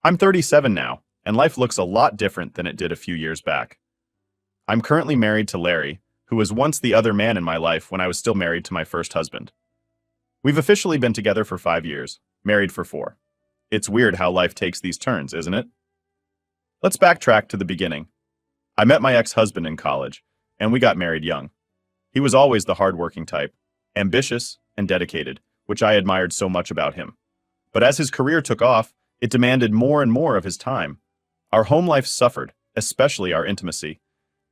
I'm 37 now, and life looks a lot different than it did a few years back. I'm currently married to Larry, who was once the other man in my life when I was still married to my first husband. We've officially been together for 5 years, married for 4. It's weird how life takes these turns, isn't it? Let's backtrack to the beginning. I met my ex-husband in college, and we got married young. He was always the hardworking type, ambitious and dedicated, which I admired so much about him. But as his career took off, it demanded more and more of his time. Our home life suffered, especially our intimacy.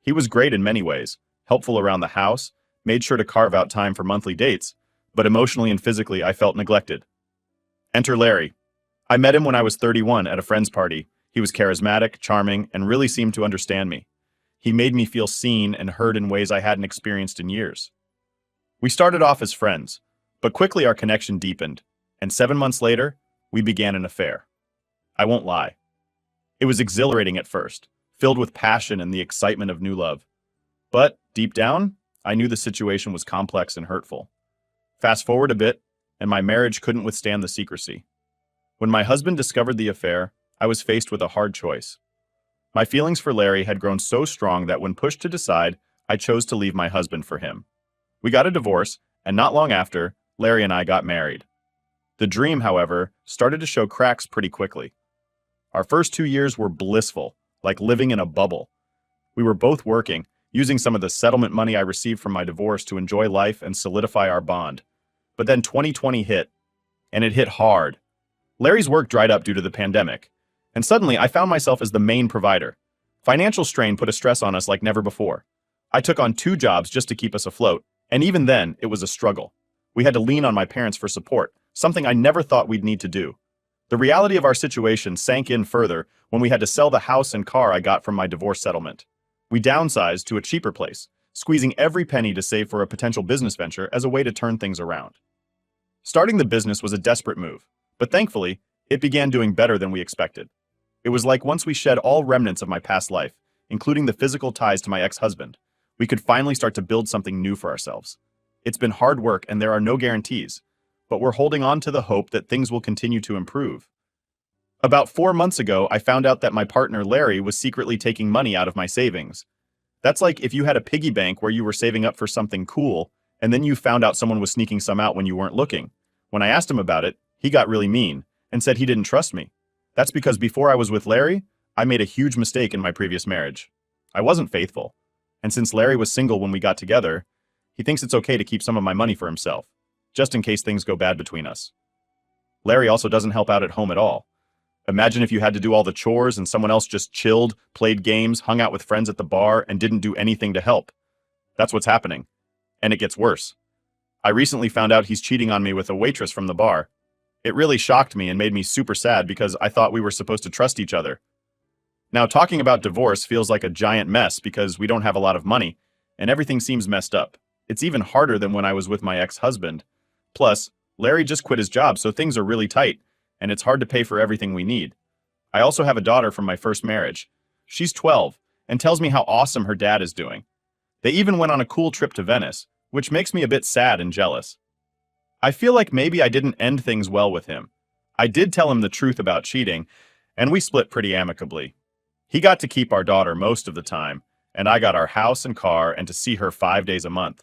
He was great in many ways, helpful around the house, made sure to carve out time for monthly dates, but emotionally and physically I felt neglected. Enter Larry. I met him when I was 31 at a friend's party. He was charismatic, charming, and really seemed to understand me. He made me feel seen and heard in ways I hadn't experienced in years. We started off as friends, but quickly our connection deepened, and 7 months later, we began an affair. I won't lie. It was exhilarating at first, filled with passion and the excitement of new love. But deep down, I knew the situation was complex and hurtful. Fast forward a bit, and my marriage couldn't withstand the secrecy. When my husband discovered the affair, I was faced with a hard choice. My feelings for Larry had grown so strong that when pushed to decide, I chose to leave my husband for him. We got a divorce, and not long after, Larry and I got married. The dream, however, started to show cracks pretty quickly. Our first 2 years were blissful, like living in a bubble. We were both working, using some of the settlement money I received from my divorce to enjoy life and solidify our bond. But then 2020 hit, and it hit hard. Larry's work dried up due to the pandemic, and suddenly I found myself as the main provider. Financial strain put a stress on us like never before. I took on 2 jobs just to keep us afloat, and even then, it was a struggle. We had to lean on my parents for support, something I never thought we'd need to do. The reality of our situation sank in further when we had to sell the house and car I got from my divorce settlement. We downsized to a cheaper place, squeezing every penny to save for a potential business venture as a way to turn things around. Starting the business was a desperate move, but thankfully, it began doing better than we expected. It was like once we shed all remnants of my past life, including the physical ties to my ex-husband, we could finally start to build something new for ourselves. It's been hard work and there are no guarantees, but we're holding on to the hope that things will continue to improve. About 4 months ago, I found out that my partner Larry was secretly taking money out of my savings. That's like if you had a piggy bank where you were saving up for something cool, and then you found out someone was sneaking some out when you weren't looking. When I asked him about it, he got really mean and said he didn't trust me. That's because before I was with Larry, I made a huge mistake in my previous marriage. I wasn't faithful, and since Larry was single when we got together, he thinks it's okay to keep some of my money for himself, just in case things go bad between us. Larry also doesn't help out at home at all. Imagine if you had to do all the chores and someone else just chilled, played games, hung out with friends at the bar, and didn't do anything to help. That's what's happening. And it gets worse. I recently found out he's cheating on me with a waitress from the bar. It really shocked me and made me super sad because I thought we were supposed to trust each other. Now, talking about divorce feels like a giant mess because we don't have a lot of money, and everything seems messed up. It's even harder than when I was with my ex-husband. Plus, Larry just quit his job, so things are really tight, and it's hard to pay for everything we need. I also have a daughter from my first marriage. She's 12, and tells me how awesome her dad is doing. They even went on a cool trip to Venice, which makes me a bit sad and jealous. I feel like maybe I didn't end things well with him. I did tell him the truth about cheating, and we split pretty amicably. He got to keep our daughter most of the time, and I got our house and car and to see her 5 days a month.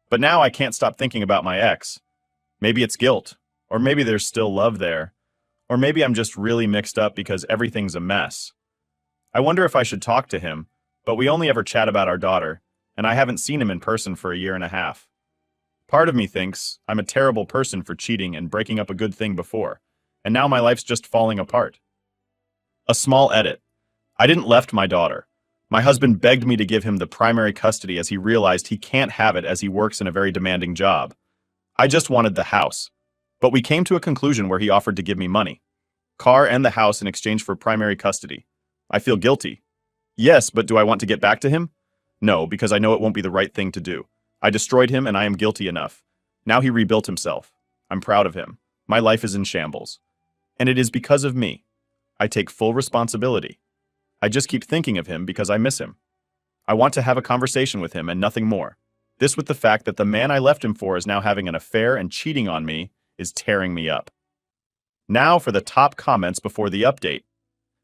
But now I can't stop thinking about my ex. Maybe it's guilt, or maybe there's still love there, or maybe I'm just really mixed up because everything's a mess. I wonder if I should talk to him, but we only ever chat about our daughter, and I haven't seen him in person for a year and a half. Part of me thinks I'm a terrible person for cheating and breaking up a good thing before, and now my life's just falling apart. A small edit. I didn't left my daughter. My husband begged me to give him the primary custody as he realized he can't have it as he works in a very demanding job. I just wanted the house. But we came to a conclusion where he offered to give me money. Car and the house in exchange for primary custody. I feel guilty. Yes, but do I want to get back to him? No, because I know it won't be the right thing to do. I destroyed him and I am guilty enough. Now he rebuilt himself. I'm proud of him. My life is in shambles. And it is because of me. I take full responsibility. I just keep thinking of him because I miss him. I want to have a conversation with him and nothing more. This with the fact that the man I left him for is now having an affair and cheating on me is tearing me up. Now for the top comments before the update.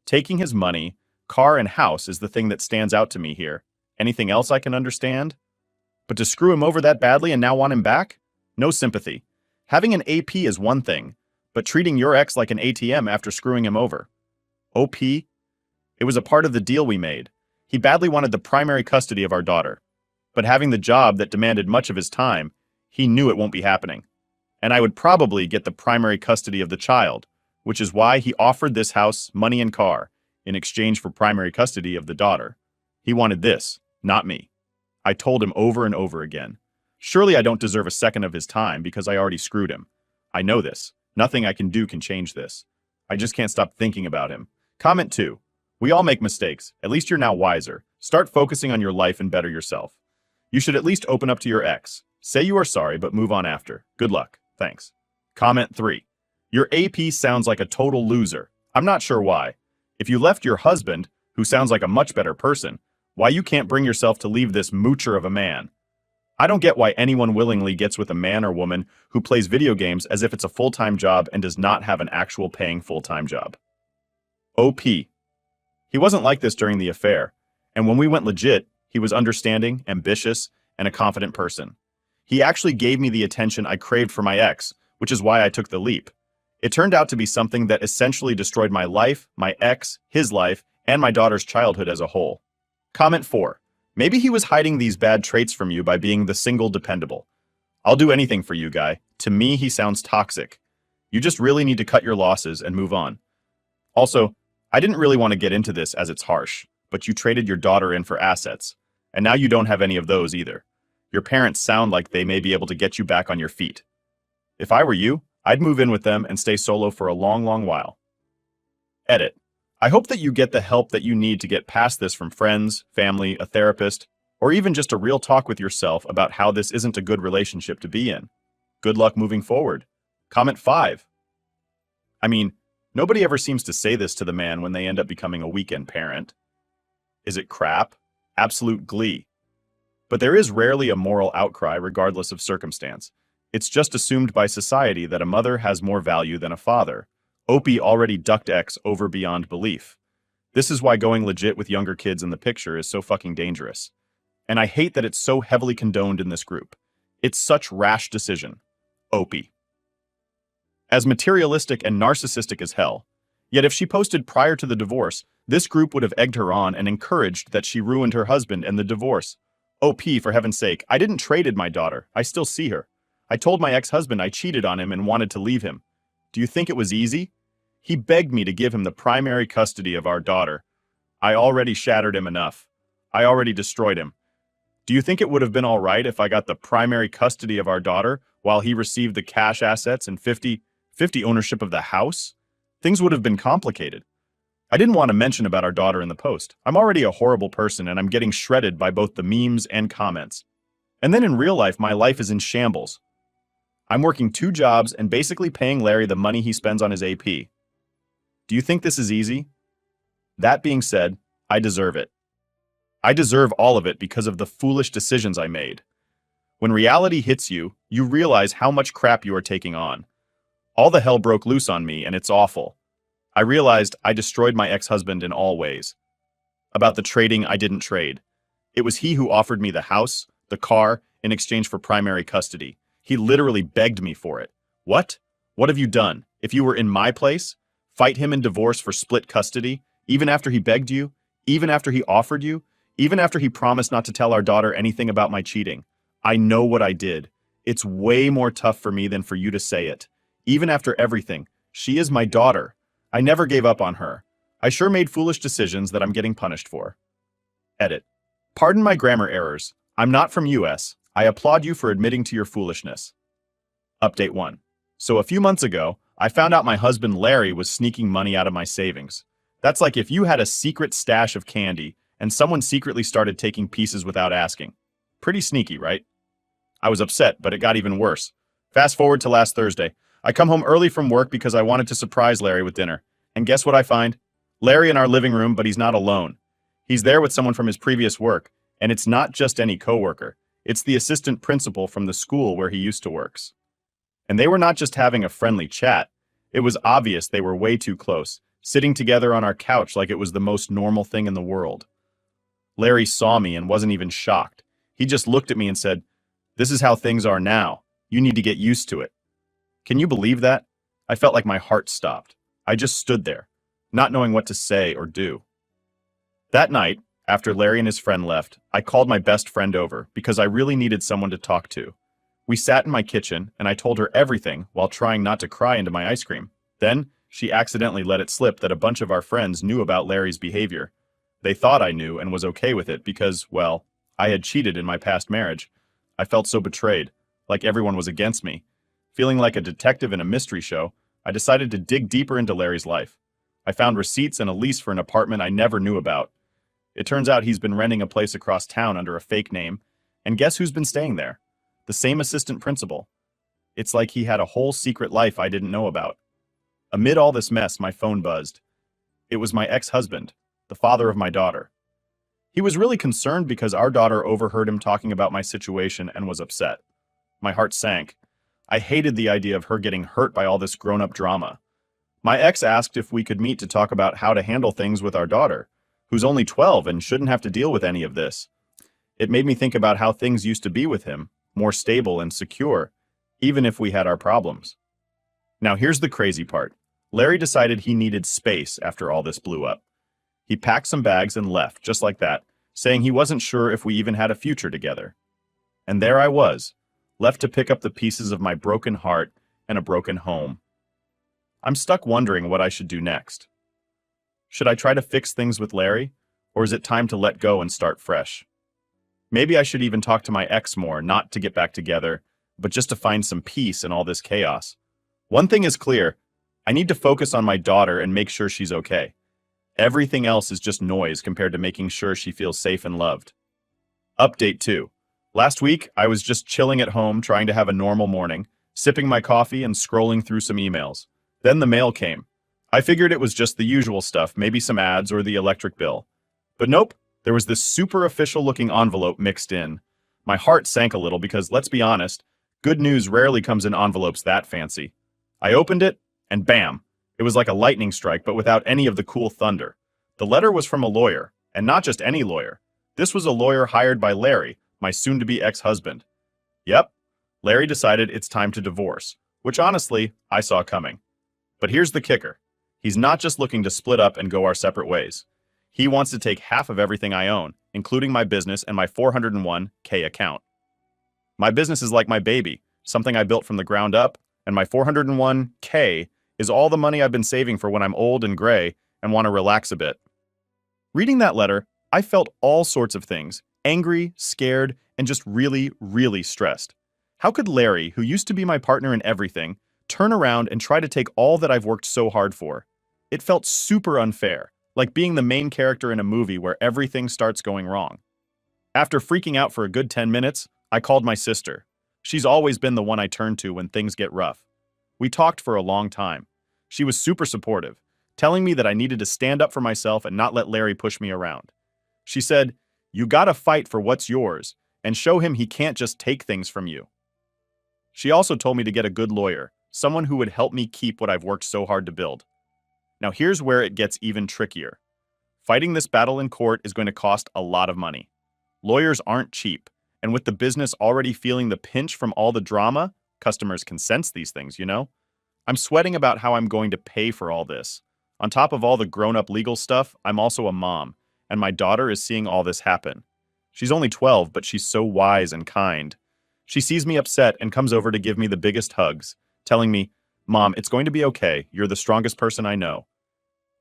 Taking his money, car, and house is the thing that stands out to me here. Anything else I can understand? But to screw him over that badly and now want him back? No sympathy. Having an AP is one thing, but treating your ex like an ATM after screwing him over. OP? It was a part of the deal we made. He badly wanted the primary custody of our daughter. But having the job that demanded much of his time, he knew it won't be happening. And I would probably get the primary custody of the child, which is why he offered this house, money, and car in exchange for primary custody of the daughter. He wanted this, not me. I told him over and over again. Surely I don't deserve a second of his time because I already screwed him. I know this. Nothing I can do can change this. I just can't stop thinking about him. Comment 2. We all make mistakes. At least you're now wiser. Start focusing on your life and better yourself. You should at least open up to your ex. Say you are sorry, but move on after. Good luck. Thanks. Comment 3. Your AP sounds like a total loser. I'm not sure why. If you left your husband, who sounds like a much better person, why you can't bring yourself to leave this moocher of a man. I don't get why anyone willingly gets with a man or woman who plays video games as if it's a full-time job and does not have an actual paying full-time job. OP. He wasn't like this during the affair, and when we went legit, he was understanding, ambitious, and a confident person. He actually gave me the attention I craved for my ex, which is why I took the leap. It turned out to be something that essentially destroyed my life, my ex, his life, and my daughter's childhood as a whole. Comment 4. Maybe he was hiding these bad traits from you by being the single dependable. I'll do anything for you, guy. To me, he sounds toxic. You just really need to cut your losses and move on. Also, I didn't really want to get into this as it's harsh, but you traded your daughter in for assets, and now you don't have any of those either. Your parents sound like they may be able to get you back on your feet. If I were you, I'd move in with them and stay solo for a long, long while. Edit. I hope that you get the help that you need to get past this from friends, family, a therapist, or even just a real talk with yourself about how this isn't a good relationship to be in. Good luck moving forward. Comment 5. I mean, nobody ever seems to say this to the man when they end up becoming a weekend parent. Is it crap? Absolute glee. But there is rarely a moral outcry regardless of circumstance. It's just assumed by society that a mother has more value than a father. Opie already ducked X over beyond belief. This is why going legit with younger kids in the picture is so fucking dangerous. And I hate that it's so heavily condoned in this group. It's such rash decision. Opie. As materialistic and narcissistic as hell. Yet if she posted prior to the divorce, this group would have egged her on and encouraged that she ruined her husband and the divorce. OP, for heaven's sake, I didn't traded my daughter. I still see her. I told my ex-husband I cheated on him and wanted to leave him. Do you think it was easy? He begged me to give him the primary custody of our daughter. I already shattered him enough. I already destroyed him. Do you think it would have been all right if I got the primary custody of our daughter while he received the cash assets and 50 ownership of the house? Things would have been complicated. I didn't want to mention about our daughter in the post. I'm already a horrible person and I'm getting shredded by both the memes and comments. And then in real life, my life is in shambles. I'm working 2 jobs and basically paying Larry the money he spends on his AP. Do you think this is easy? That being said, I deserve it. I deserve all of it because of the foolish decisions I made. When reality hits you, you realize how much crap you are taking on. All the hell broke loose on me and it's awful. I realized I destroyed my ex-husband in all ways. About the trading I didn't trade. It was he who offered me the house, the car, in exchange for primary custody. He literally begged me for it. What? What have you done? If you were in my place, fight him in divorce for split custody, even after he begged you, even after he offered you, even after he promised not to tell our daughter anything about my cheating. I know what I did. It's way more tough for me than for you to say it. Even after everything, she is my daughter. I never gave up on her. I sure made foolish decisions that I'm getting punished for. Edit. Pardon my grammar errors. I'm not from US. I applaud you for admitting to your foolishness. Update 1. So a few months ago, I found out my husband Larry was sneaking money out of my savings. That's like if you had a secret stash of candy and someone secretly started taking pieces without asking. Pretty sneaky, right? I was upset, but it got even worse. Fast forward to last Thursday. I come home early from work because I wanted to surprise Larry with dinner. And guess what I find? Larry in our living room, but he's not alone. He's there with someone from his previous work, and it's not just any coworker. It's the assistant principal from the school where he used to works. And they were not just having a friendly chat. It was obvious they were way too close, sitting together on our couch like it was the most normal thing in the world. Larry saw me and wasn't even shocked. He just looked at me and said, "This is how things are now. You need to get used to it." Can you believe that? I felt like my heart stopped. I just stood there, not knowing what to say or do. That night, after Larry and his friend left, I called my best friend over because I really needed someone to talk to. We sat in my kitchen and I told her everything while trying not to cry into my ice cream. Then, she accidentally let it slip that a bunch of our friends knew about Larry's behavior. They thought I knew and was okay with it because, well, I had cheated in my past marriage. I felt so betrayed, like everyone was against me. Feeling like a detective in a mystery show, I decided to dig deeper into Larry's life. I found receipts and a lease for an apartment I never knew about. It turns out he's been renting a place across town under a fake name, and guess who's been staying there? The same assistant principal. It's like he had a whole secret life I didn't know about. Amid all this mess, my phone buzzed. It was my ex-husband, the father of my daughter. He was really concerned because our daughter overheard him talking about my situation and was upset. My heart sank. I hated the idea of her getting hurt by all this grown-up drama. My ex asked if we could meet to talk about how to handle things with our daughter, who's only 12 and shouldn't have to deal with any of this. It made me think about how things used to be with him, more stable and secure, even if we had our problems. Now here's the crazy part. Larry decided he needed space after all this blew up. He packed some bags and left, just like that, saying he wasn't sure if we even had a future together. And there I was, left to pick up the pieces of my broken heart and a broken home. I'm stuck wondering what I should do next. Should I try to fix things with Larry, or is it time to let go and start fresh? Maybe I should even talk to my ex more, not to get back together, but just to find some peace in all this chaos. One thing is clear, I need to focus on my daughter and make sure she's okay. Everything else is just noise compared to making sure she feels safe and loved. Update 2. Last week, I was just chilling at home trying to have a normal morning, sipping my coffee and scrolling through some emails. Then the mail came. I figured it was just the usual stuff, maybe some ads or the electric bill. But nope, there was this super official looking envelope mixed in. My heart sank a little because, let's be honest, good news rarely comes in envelopes that fancy. I opened it, and bam! It was like a lightning strike, but without any of the cool thunder. The letter was from a lawyer, and not just any lawyer. This was a lawyer hired by Larry, my soon-to-be ex-husband. Yep, Larry decided it's time to divorce, which honestly, I saw coming. But here's the kicker. He's not just looking to split up and go our separate ways. He wants to take half of everything I own, including my business and my 401k account. My business is like my baby, something I built from the ground up, and my 401k is all the money I've been saving for when I'm old and gray and want to relax a bit. Reading that letter, I felt all sorts of things, angry, scared, and just really, really stressed. How could Larry, who used to be my partner in everything, turn around and try to take all that I've worked so hard for? It felt super unfair, like being the main character in a movie where everything starts going wrong. After freaking out for a good 10 minutes, I called my sister. She's always been the one I turn to when things get rough. We talked for a long time. She was super supportive, telling me that I needed to stand up for myself and not let Larry push me around. She said, "You gotta fight for what's yours and show him he can't just take things from you." She also told me to get a good lawyer, someone who would help me keep what I've worked so hard to build. Now here's where it gets even trickier. Fighting this battle in court is going to cost a lot of money. Lawyers aren't cheap, and with the business already feeling the pinch from all the drama, customers can sense these things, you know? I'm sweating about how I'm going to pay for all this. On top of all the grown-up legal stuff, I'm also a mom, and my daughter is seeing all this happen. She's only 12, but she's so wise and kind. She sees me upset and comes over to give me the biggest hugs, telling me, "Mom, it's going to be okay. You're the strongest person I know."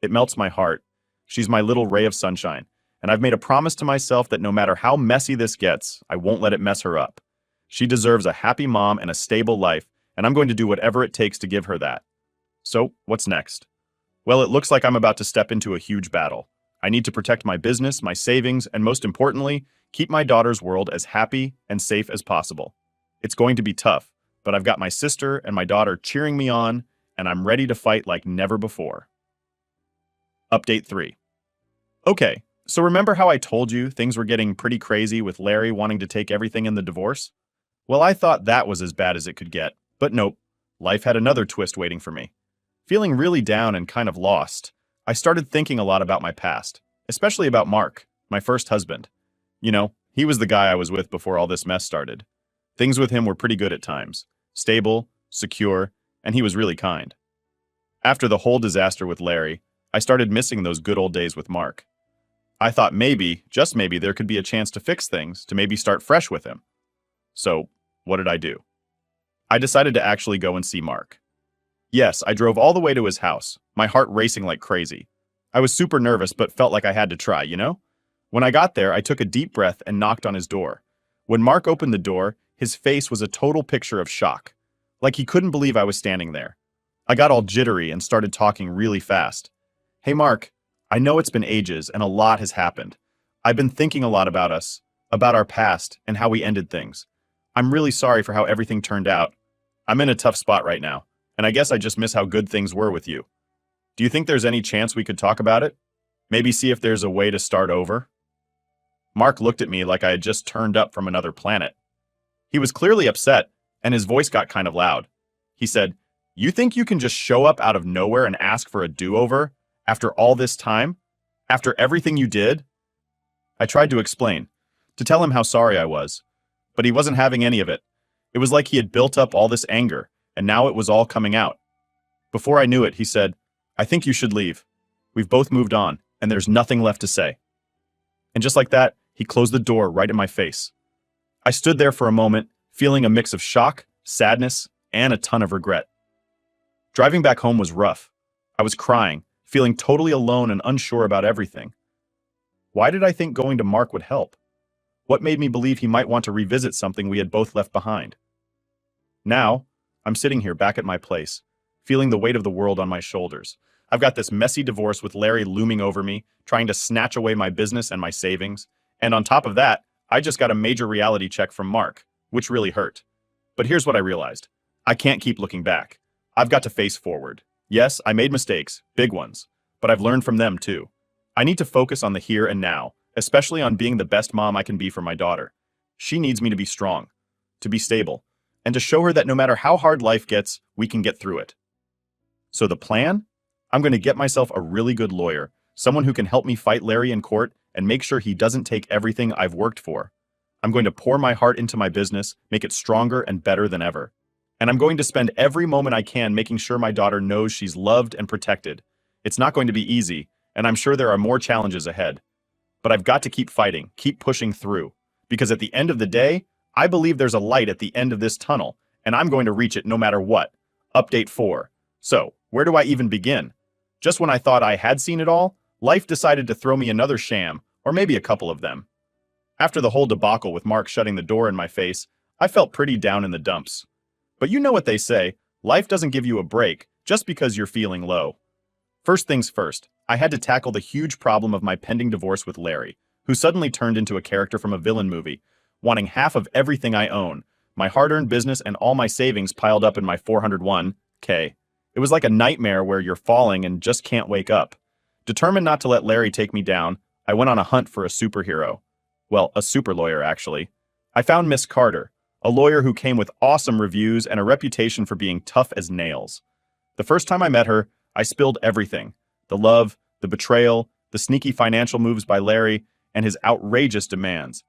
It melts my heart. She's my little ray of sunshine, and I've made a promise to myself that no matter how messy this gets, I won't let it mess her up. She deserves a happy mom and a stable life, and I'm going to do whatever it takes to give her that. So, what's next? Well, it looks like I'm about to step into a huge battle. I need to protect my business, my savings, and most importantly, keep my daughter's world as happy and safe as possible. It's going to be tough, but I've got my sister and my daughter cheering me on, and I'm ready to fight like never before. Update 3. Okay, so remember how I told you things were getting pretty crazy with Larry wanting to take everything in the divorce? Well, I thought that was as bad as it could get, but nope. Life had another twist waiting for me. Feeling really down and kind of lost, I started thinking a lot about my past, especially about Mark, my first husband. He was the guy I was with before all this mess started. Things with him were pretty good at times, stable, secure, and he was really kind. After the whole disaster with Larry, I started missing those good old days with Mark. I thought maybe, just maybe, there could be a chance to fix things, to maybe start fresh with him. So, what did I do? I decided to actually go and see Mark. Yes, I drove all the way to his house, my heart racing like crazy. I was super nervous but felt like I had to try. When I got there, I took a deep breath and knocked on his door. When Mark opened the door, his face was a total picture of shock. Like he couldn't believe I was standing there. I got all jittery and started talking really fast. Hey Mark, I know it's been ages and a lot has happened. I've been thinking a lot about us, about our past and how we ended things. I'm really sorry for how everything turned out. I'm in a tough spot right now, and I guess I just miss how good things were with you. Do you think there's any chance we could talk about it? Maybe see if there's a way to start over? Mark looked at me like I had just turned up from another planet. He was clearly upset, and his voice got kind of loud. He said, "You think you can just show up out of nowhere and ask for a do-over after all this time? After everything you did?" I tried to explain, to tell him how sorry I was, but he wasn't having any of it. It was like he had built up all this anger, and now it was all coming out. Before I knew it, he said, "I think you should leave. We've both moved on, and there's nothing left to say." And just like that, he closed the door right in my face. I stood there for a moment, feeling a mix of shock, sadness, and a ton of regret. Driving back home was rough. I was crying, feeling totally alone and unsure about everything. Why did I think going to Mark would help? What made me believe he might want to revisit something we had both left behind? Now, I'm sitting here back at my place, feeling the weight of the world on my shoulders. I've got this messy divorce with Larry looming over me, trying to snatch away my business and my savings. And on top of that, I just got a major reality check from Mark, which really hurt. But here's what I realized. I can't keep looking back. I've got to face forward. Yes, I made mistakes, big ones, but I've learned from them too. I need to focus on the here and now, especially on being the best mom I can be for my daughter. She needs me to be strong, to be stable, and to show her that no matter how hard life gets, we can get through it. So the plan? I'm going to get myself a really good lawyer, someone who can help me fight Larry in court and make sure he doesn't take everything I've worked for. I'm going to pour my heart into my business, make it stronger and better than ever. And I'm going to spend every moment I can making sure my daughter knows she's loved and protected. It's not going to be easy, and I'm sure there are more challenges ahead. But I've got to keep fighting, keep pushing through, because at the end of the day, I believe there's a light at the end of this tunnel, and I'm going to reach it no matter what. Update 4. So, where do I even begin? Just when I thought I had seen it all, life decided to throw me another sham, or maybe a couple of them. After the whole debacle with Mark shutting the door in my face, I felt pretty down in the dumps. But you know what they say, life doesn't give you a break just because you're feeling low. First things first, I had to tackle the huge problem of my pending divorce with Larry, who suddenly turned into a character from a villain movie, wanting half of everything I own, my hard-earned business and all my savings piled up in my 401k. It was like a nightmare where you're falling and just can't wake up. Determined not to let Larry take me down, I went on a hunt for a superhero. Well, a super lawyer, actually. I found Miss Carter, a lawyer who came with awesome reviews and a reputation for being tough as nails. The first time I met her, I spilled everything. The love, the betrayal, the sneaky financial moves by Larry, and his outrageous demands.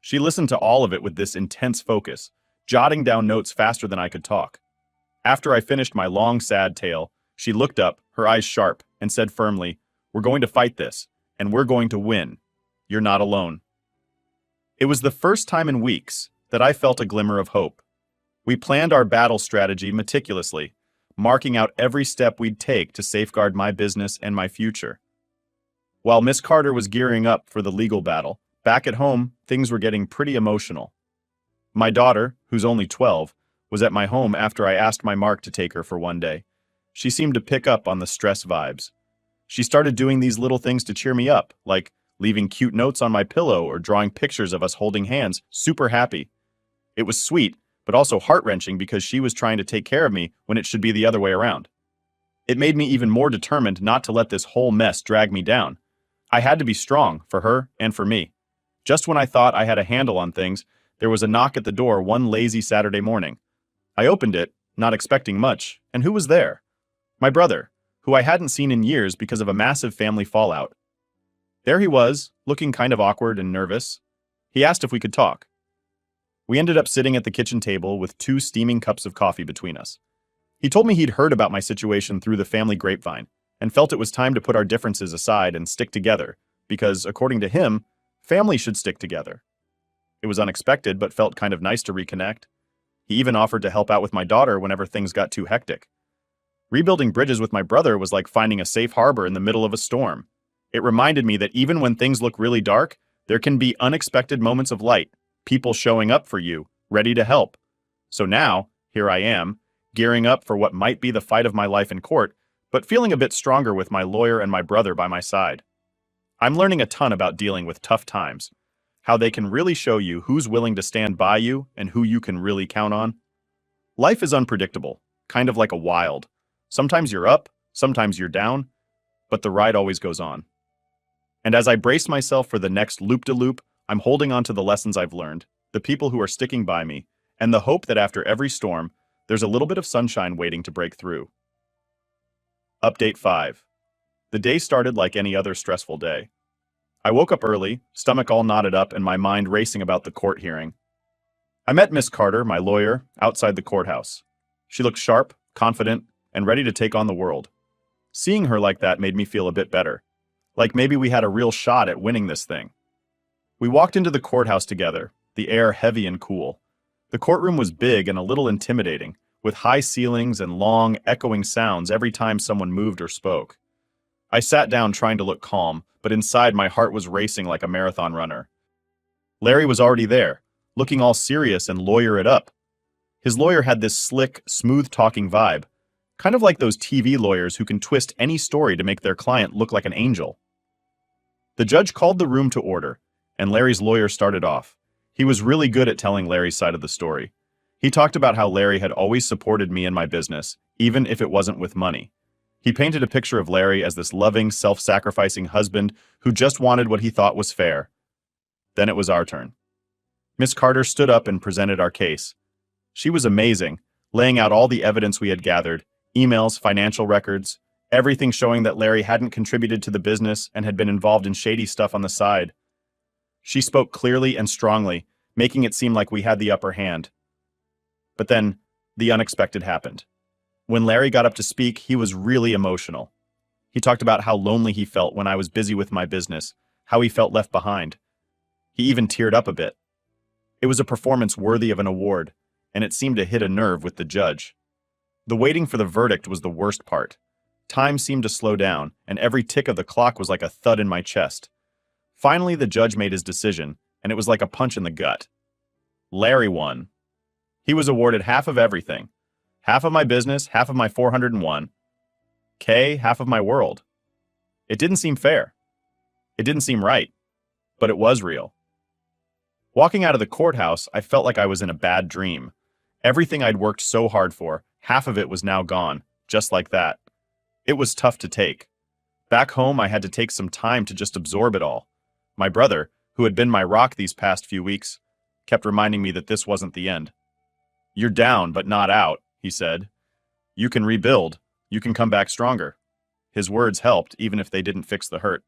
She listened to all of it with this intense focus, jotting down notes faster than I could talk. After I finished my long, sad tale, she looked up, her eyes sharp, and said firmly, "We're going to fight this, and we're going to win. You're not alone." It was the first time in weeks that I felt a glimmer of hope. We planned our battle strategy meticulously, marking out every step we'd take to safeguard my business and my future. While Miss Carter was gearing up for the legal battle, back at home, things were getting pretty emotional. My daughter, who's only 12, was at my home after I asked my Mark to take her for one day. She seemed to pick up on the stress vibes. She started doing these little things to cheer me up, like leaving cute notes on my pillow or drawing pictures of us holding hands, super happy. It was sweet, but also heart-wrenching because she was trying to take care of me when it should be the other way around. It made me even more determined not to let this whole mess drag me down. I had to be strong for her and for me. Just when I thought I had a handle on things, there was a knock at the door one lazy Saturday morning. I opened it, not expecting much, and who was there? My brother, who I hadn't seen in years because of a massive family fallout. There he was, looking kind of awkward and nervous. He asked if we could talk. We ended up sitting at the kitchen table with 2 steaming cups of coffee between us. He told me he'd heard about my situation through the family grapevine and felt it was time to put our differences aside and stick together because, according to him, family should stick together. It was unexpected but felt kind of nice to reconnect. He even offered to help out with my daughter whenever things got too hectic. Rebuilding bridges with my brother was like finding a safe harbor in the middle of a storm. It reminded me that even when things look really dark, there can be unexpected moments of light, people showing up for you, ready to help. So now, here I am, gearing up for what might be the fight of my life in court, but feeling a bit stronger with my lawyer and my brother by my side. I'm learning a ton about dealing with tough times, how they can really show you who's willing to stand by you and who you can really count on. Life is unpredictable, kind of like a wild. Sometimes you're up, sometimes you're down, but the ride always goes on. And as I brace myself for the next loop-de-loop, I'm holding on to the lessons I've learned, the people who are sticking by me, and the hope that after every storm, there's a little bit of sunshine waiting to break through. Update 5. The day started like any other stressful day. I woke up early, stomach all knotted up and my mind racing about the court hearing. I met Miss Carter, my lawyer, outside the courthouse. She looked sharp, confident, and ready to take on the world. Seeing her like that made me feel a bit better. Like maybe we had a real shot at winning this thing. We walked into the courthouse together, the air heavy and cool. The courtroom was big and a little intimidating, with high ceilings and long, echoing sounds every time someone moved or spoke. I sat down trying to look calm, but inside my heart was racing like a marathon runner. Larry was already there, looking all serious and lawyer it up. His lawyer had this slick, smooth-talking vibe, kind of like those TV lawyers who can twist any story to make their client look like an angel. The judge called the room to order, and Larry's lawyer started off. He was really good at telling Larry's side of the story. He talked about how Larry had always supported me in my business, even if it wasn't with money. He painted a picture of Larry as this loving, self-sacrificing husband who just wanted what he thought was fair. Then it was our turn. Miss Carter stood up and presented our case. She was amazing, laying out all the evidence we had gathered, emails, financial records, everything showing that Larry hadn't contributed to the business and had been involved in shady stuff on the side. She spoke clearly and strongly, making it seem like we had the upper hand. But then, the unexpected happened. When Larry got up to speak, he was really emotional. He talked about how lonely he felt when I was busy with my business, how he felt left behind. He even teared up a bit. It was a performance worthy of an award, and it seemed to hit a nerve with the judge. The waiting for the verdict was the worst part. Time seemed to slow down, and every tick of the clock was like a thud in my chest. Finally, the judge made his decision, and it was like a punch in the gut. Larry won. He was awarded half of everything. Half of my business, half of my 401. Half of my world. It didn't seem fair. It didn't seem right. But it was real. Walking out of the courthouse, I felt like I was in a bad dream. Everything I'd worked so hard for, half of it was now gone, just like that. It was tough to take. Back home, I had to take some time to just absorb it all. My brother, who had been my rock these past few weeks, kept reminding me that this wasn't the end. "You're down, but not out," he said. "You can rebuild. You can come back stronger." His words helped, even if they didn't fix the hurt.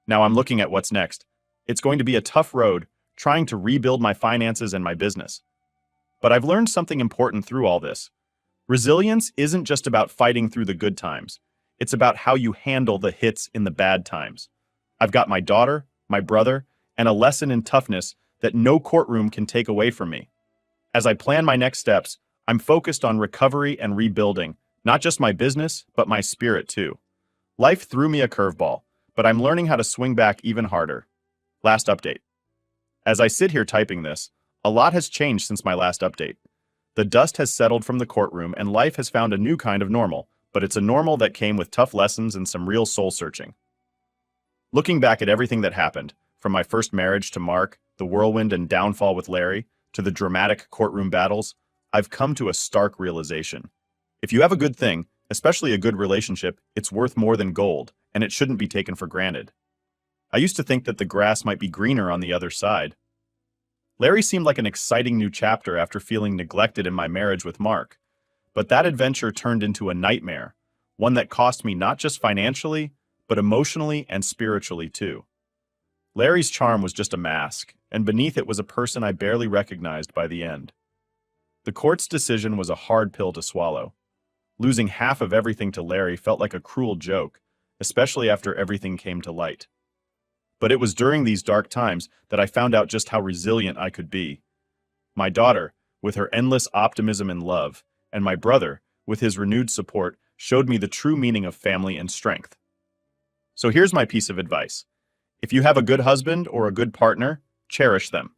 Now I'm looking at what's next. It's going to be a tough road, trying to rebuild my finances and my business. But I've learned something important through all this. Resilience isn't just about fighting through the good times. It's about how you handle the hits in the bad times. I've got my daughter, my brother, and a lesson in toughness that no courtroom can take away from me. As I plan my next steps, I'm focused on recovery and rebuilding, not just my business, but my spirit too. Life threw me a curveball, but I'm learning how to swing back even harder. Last update. As I sit here typing this, a lot has changed since my last update. The dust has settled from the courtroom and life has found a new kind of normal, but it's a normal that came with tough lessons and some real soul searching. Looking back at everything that happened, from my first marriage to Mark, the whirlwind and downfall with Larry, to the dramatic courtroom battles, I've come to a stark realization. If you have a good thing, especially a good relationship, it's worth more than gold, and it shouldn't be taken for granted. I used to think that the grass might be greener on the other side. Larry seemed like an exciting new chapter after feeling neglected in my marriage with Mark. But that adventure turned into a nightmare, one that cost me not just financially, but emotionally and spiritually too. Larry's charm was just a mask, and beneath it was a person I barely recognized by the end. The court's decision was a hard pill to swallow. Losing half of everything to Larry felt like a cruel joke, especially after everything came to light. But it was during these dark times that I found out just how resilient I could be. My daughter, with her endless optimism and love, and my brother, with his renewed support, showed me the true meaning of family and strength. So here's my piece of advice. If you have a good husband or a good partner, cherish them.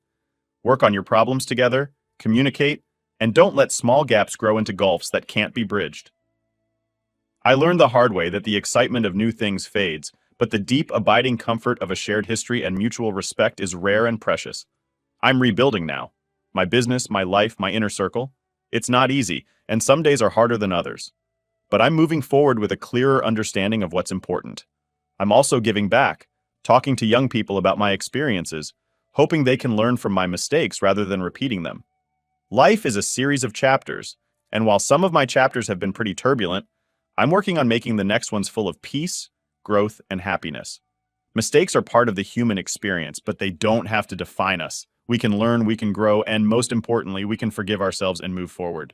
Work on your problems together, communicate, and don't let small gaps grow into gulfs that can't be bridged. I learned the hard way that the excitement of new things fades, but the deep, abiding comfort of a shared history and mutual respect is rare and precious. I'm rebuilding now. My business, my life, my inner circle. It's not easy, and some days are harder than others. But I'm moving forward with a clearer understanding of what's important. I'm also giving back, talking to young people about my experiences, hoping they can learn from my mistakes rather than repeating them. Life is a series of chapters, and while some of my chapters have been pretty turbulent, I'm working on making the next ones full of peace, growth, and happiness. Mistakes are part of the human experience, but they don't have to define us. We can learn, we can grow, and most importantly, we can forgive ourselves and move forward.